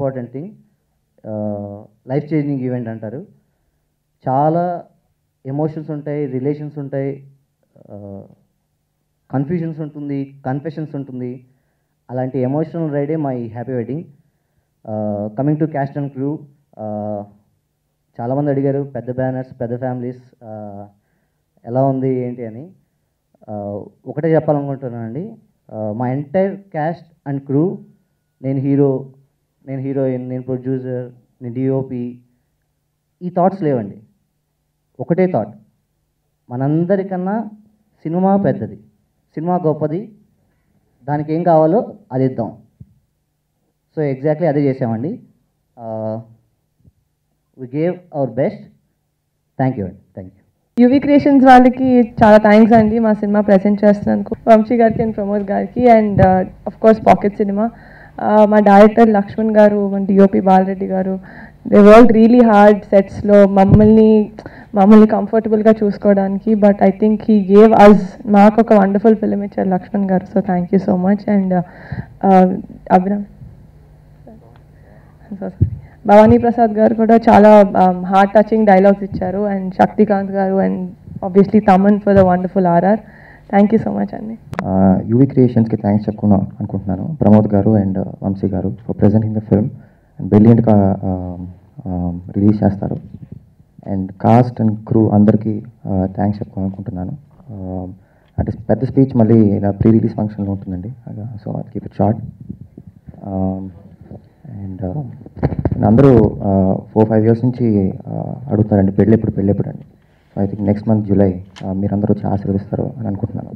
Important thing. Life changing event అంటారు. చాలా emotions ఉంటాయి, రిలేషన్స్ ఉంటాయి, కన్ఫ్యూజన్స్ ఉంటుంది, కన్ఫెషన్స్ ఉంటుంది. అలాంటి ఎమోషనల్ రైడే my happy wedding. Coming to cast and crew, చాలామంది అడిగారు పెద్ద బ్యానర్స్, పెద్ద ఫ్యామిలీస్ ఎలా ఉంది ఏంటి అని. ఒకటే చెప్పాలనుకుంటున్నానండి, మా ఎంటైర్ క్యాస్ట్ అండ్ క్రూ, నేను హీరో, నేను హీరోయిన్, నేను ప్రొడ్యూసర్, నేను డిఓపి, ఈ థాట్స్ లేవండి. ఒకటే థాట్, మనందరికన్నా సినిమా పెద్దది, సినిమా గొప్పది, దానికి ఏం కావాలో అది ఇద్దాం. సో ఎగ్జాక్ట్లీ అదే చేసామండి. We gave our best. Thank you అండి, థ్యాంక్ యూ. యూవీ క్రియేషన్స్ వాళ్ళకి చాలా థ్యాంక్స్ అండి మా సినిమా ప్రెజెంట్ చేస్తున్నందుకు, వంశీ గారికి అండ్ ప్రమోద్ గారికి, and of course pocket cinema, మా డైరెక్టర్ లక్ష్మణ్ గారు, మా డిఓపి బాలరెడ్డి గారు. దే వర్క్ రియలీ హార్డ్ సెట్స్లో మమ్మల్ని కంఫర్టబుల్గా చూసుకోవడానికి. But I think he gave us, మాకు ఒక వండర్ఫుల్ ఫిల్మ్ ఇచ్చారు లక్ష్మణ్ గారు. So thank you so much. And Abhiram, Bhavani Prasad గారు కూడా చాలా హార్ట్ టచింగ్ డైలాగ్స్ ఇచ్చారు. అండ్ శక్తికాంత్ గారు, and obviously Thaman for the wonderful RR. Thank you so much అండి. యూవీ క్రియేషన్స్కి థ్యాంక్స్ చెప్పుకున్నాం అనుకుంటున్నాను, Pramod garu and Vamshi garu, for presenting the film. And బ్రిలియంట్గా రిలీజ్ చేస్తారు. అండ్ కాస్ట్ అండ్ క్రూ అందరికీ థ్యాంక్స్ చెప్పుకోవాలనుకుంటున్నాను. అంటే పెద్ద స్పీచ్ మళ్ళీ నా ప్రీ రిలీజ్ ఫంక్షన్లో ఉంటుందండి, so I keep it short. And అందరూ 4-5 years నుంచి అడుగుతారండి పెళ్ళెప్పుడు అండి. So I think next month July మీరందరూ వచ్చి ఆశీర్వదిస్తారు అని అనుకుంటున్నాను.